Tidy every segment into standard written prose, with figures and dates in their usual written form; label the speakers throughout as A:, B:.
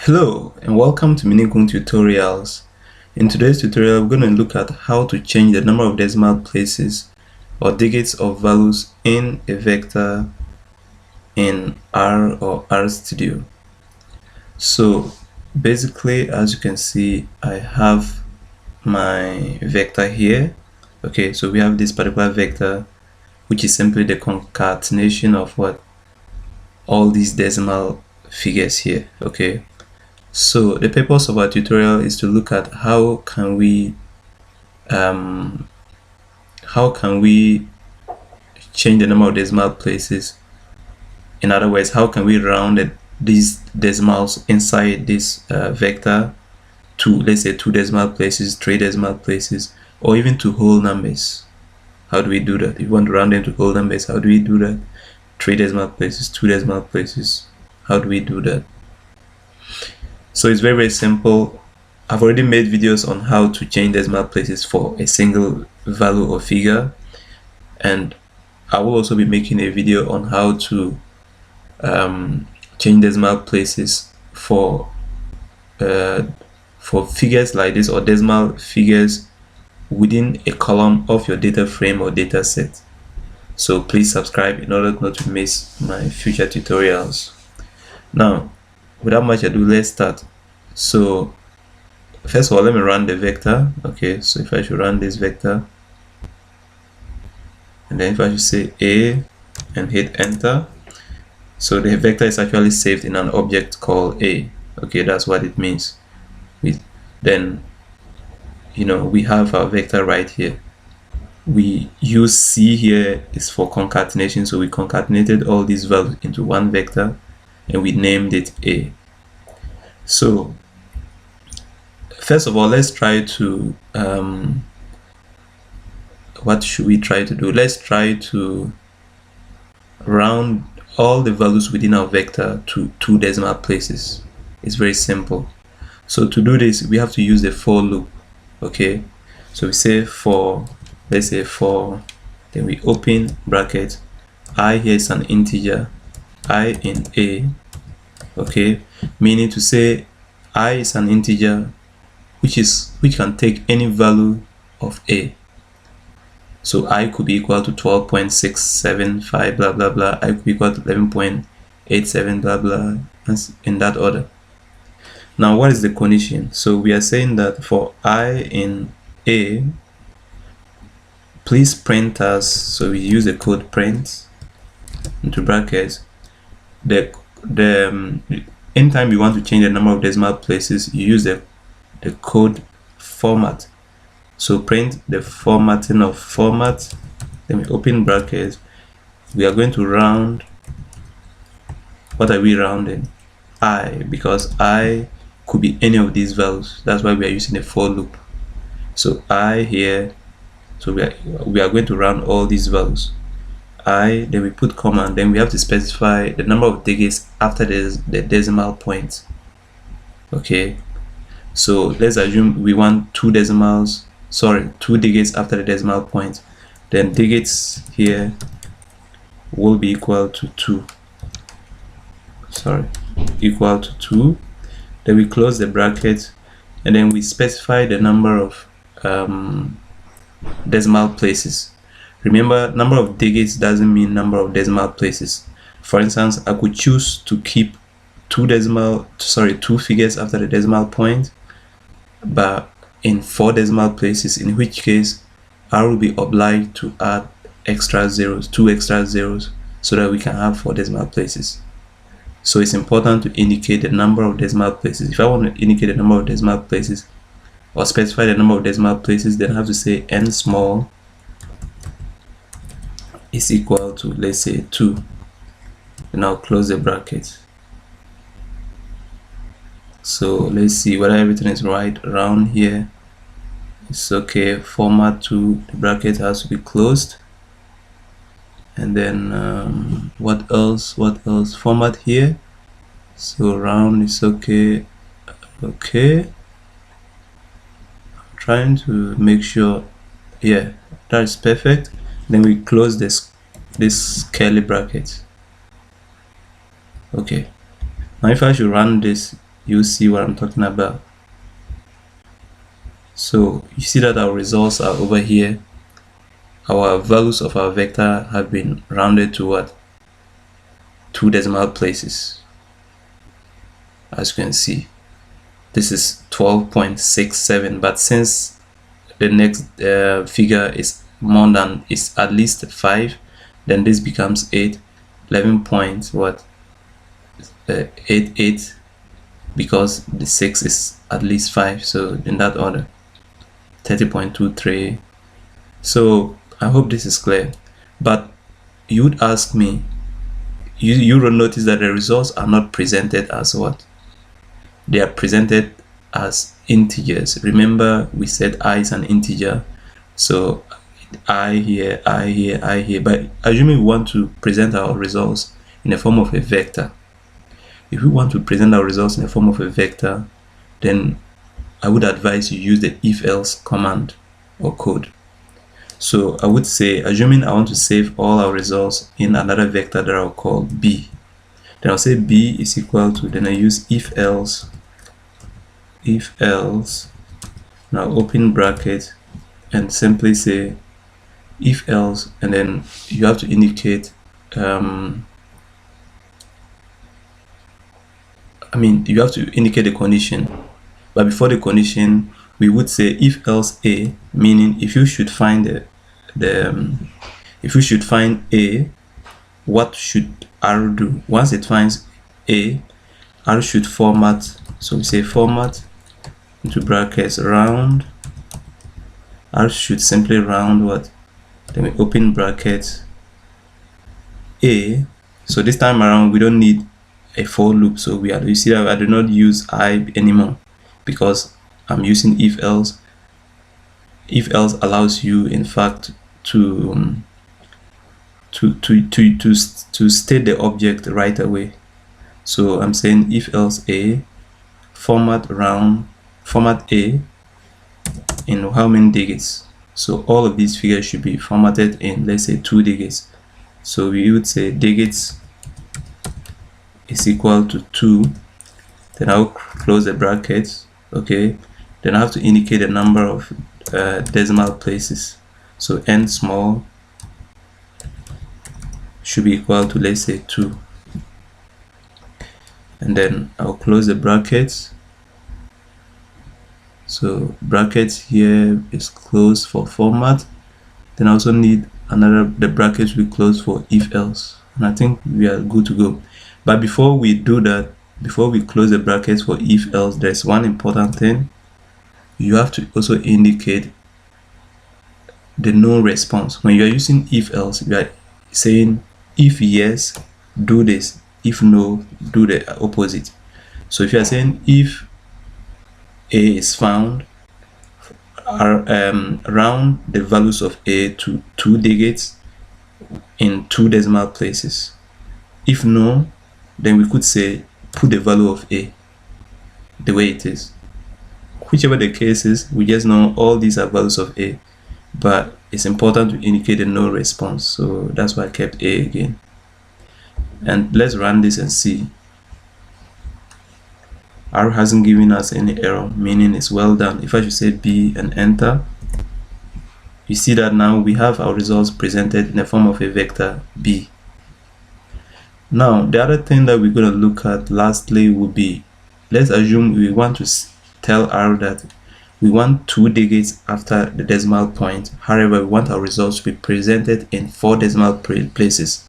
A: Hello and welcome to Minigun Tutorials. In today's tutorial, we're going to look at how to change the number of decimal places or digits of values in a vector in R or RStudio. So basically, as you can see, I have my vector here. Okay, so we have this particular vector, which is simply the concatenation of all these decimal figures here. Okay. So the purpose of our tutorial is to look at how can we change the number of decimal places. In other words, how can we round these decimals inside this vector to, let's say, 2 decimal places, 3 decimal places, or even to whole numbers. How do we do that? If you want to round them to whole numbers, how do we do that? 3 decimal places, 2 decimal places, how do we do that? So it's very simple. I've already made videos on how to change decimal places for a single value or figure, and I will also be making a video on how to change decimal places for figures like this, or decimal figures within a column of your data frame or data set. So please subscribe in order not to miss my future tutorials. Now, without much ado, let's start. So first of all, let me run the vector. Okay, so if I should run this vector, and then if I should say A and hit enter, so the vector is actually saved in an object called A. Okay, that's what it means. Then we have our vector right here. We use C here is for concatenation, so we concatenated all these values into one vector and we named it A. So first of all, let's try to what should we try to do? Let's try to round all the values within our vector to 2 decimal places. It's very simple. So to do this, we have to use the for loop. Okay, so we say for, let's say for, then we open bracket, I here is an integer, I in A. Okay, meaning to say I is an integer which can take any value of A. So I could be equal to 12.675 blah blah blah, I could be equal to 11.87 blah blah, in that order. Now what is the condition? So we are saying that for I in A, please print as, so we use the code print into brackets, anytime you want to change the number of decimal places, you use the code format. So print the formatting of format, then we open brackets, we are going to round. What are we rounding? I, because I could be any of these values, that's why we are using the for loop. So I here, so we are going to round all these values. I, then we put comma, then we have to specify the number of digits after the decimal point. Okay, so let's assume we want 2 digits after the decimal point. Then digits here will be equal to 2. Equal to 2. Then we close the bracket, and then we specify the number of decimal places. Remember, number of digits doesn't mean number of decimal places. For instance, I could choose to keep 2 figures after the decimal point, but in 4 decimal places, in which case I will be obliged to add extra zeros, 2 extra zeros, so that we can have 4 decimal places. So it's important to indicate the number of decimal places. If I want to indicate the number of decimal places or specify the number of decimal places, then I have to say n small is equal to, let's say, 2. And I'll close the bracket. So let's see whether everything is right around here. It's okay. Format to, the bracket has to be closed. And then what else? Format here. So round is okay. Okay, I'm trying to make sure, yeah, that is perfect. Then we close this curly bracket. Okay, now if I should run this, you'll see what I'm talking about. So you see that our results are over here. Our values of our vector have been rounded to what? 2 decimal places. As you can see, this is 12.67, but since the next figure is more than, is at least 5, then this becomes 8, 11 point what, 88, because the 6 is at least 5, so in that order, 30.23. So I hope this is clear. But you would ask me, you will notice that the results are not presented as what? They are presented as integers. Remember, we said I is an integer, so I here, I here, I here. But assuming we want to present our results in the form of a vector, if we want to present our results in the form of a vector, then I would advise you use the if-else command or code. So I would say, assuming I want to save all our results in another vector that I'll call b, then I'll say b is equal to, then I use if-else, now open bracket, and simply say if-else, and then you have to indicate you have to indicate the condition, but before the condition we would say if else a, meaning if you should find if you should find a, what should R do? Once it finds a, R should format, so we say format into brackets round. R should simply round what? Then we open brackets a. So this time around we don't need a for loop, so you see that I do not use I anymore because I'm using if else. If else allows you in fact to state the object right away. So I'm saying if else a, format round, format a in how many digits. So all of these figures should be formatted in, let's say, 2 digits. So we would say digits is equal to 2, then I'll close the brackets. Okay, then I have to indicate the number of decimal places. So n small should be equal to, let's say, 2, and then I'll close the brackets. So brackets here is closed for format. Then I also need the brackets we close for if else, and I think we are good to go. But before we do that, before we close the brackets for if else, there's one important thing. You have to also indicate the no response. When you are using if else, you are saying if yes, do this, if no, do the opposite. So if you are saying if a is found, round the values of a to 2 digits in 2 decimal places. If no, then we could say put the value of a the way it is. Whichever the case is, we just know all these are values of a, but it's important to indicate a no response, so that's why I kept a again. And let's run this and see. R hasn't given us any error, meaning it's well done. If I should say B and enter, you see that now we have our results presented in the form of a vector B. Now the other thing that we're going to look at lastly would be, let's assume we want to tell R that we want 2 digits after the decimal point. However, we want our results to be presented in 4 decimal places,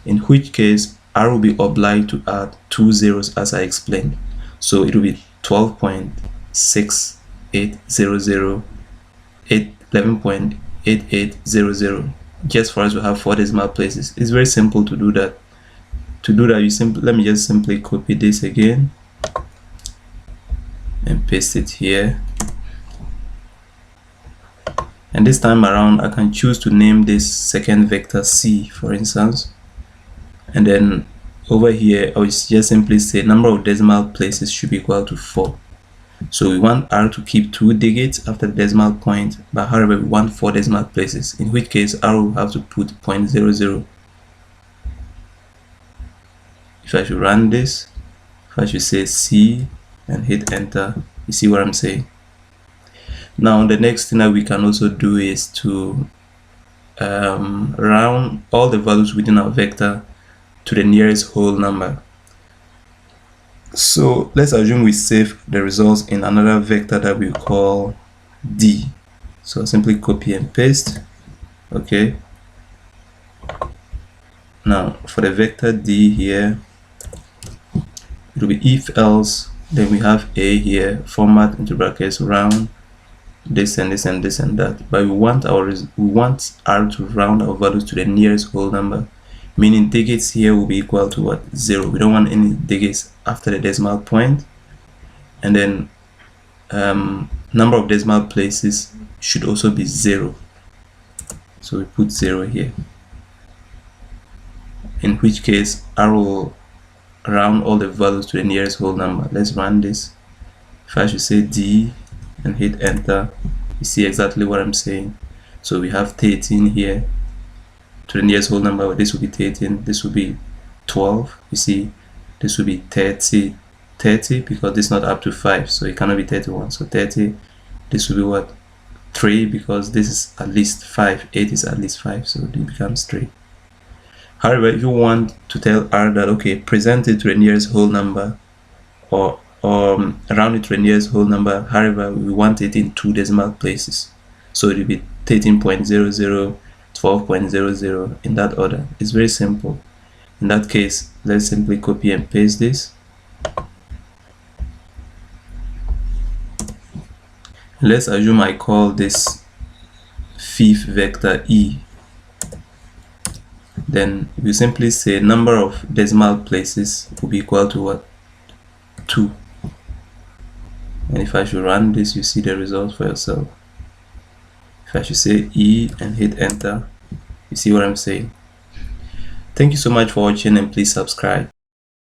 A: in which case R will be obliged to add 2 zeros as I explained. So it will be 12.6800, 11.8800, just for us to have 4 decimal places. It's very simple to do that. To do that, let me just simply copy this again and paste it here. And this time around, I can choose to name this second vector C, for instance. And then over here, I will just simply say number of decimal places should be equal to 4. So we want R to keep 2 digits after the decimal point, but however, we want 4 decimal places, in which case R will have to put 0.00. If I should run this, if I should say C and hit enter. You see what I'm saying? Now the next thing that we can also do is to round all the values within our vector to the nearest whole number. So let's assume we save the results in another vector that we call D. So simply copy and paste. Okay. Now for the vector D here, it will be if else, then we have A here, format into brackets, round this and this and this and that. But we want R to round our values to the nearest whole number, meaning digits here will be equal to what? 0. We don't want any digits after the decimal point. And then number of decimal places should also be 0. So we put 0 here, in which case R will round all the values to the nearest whole number. Let's run this. If I should say D and hit enter, you see exactly what I'm saying. So we have 13 here to the nearest whole number. This will be 13, this will be 12. You see, this will be 30 because this is not up to 5, so it cannot be 31. So 30, this will be what? 3, because this is at least 5, 8 is at least 5, so it becomes 3. However, if you want to tell R that, okay, present it to the nearest whole number, or round it to the nearest whole number, however, we want it in 2 decimal places. So it will be 13.00, 12.00, in that order. It's very simple. In that case, let's simply copy and paste this. Let's assume I call this fifth vector E. Then we simply say number of decimal places will be equal to what? 2. And if I should run this, you see the results for yourself. If I should say E and hit enter, you see what I'm saying. Thank you so much for watching, and please subscribe.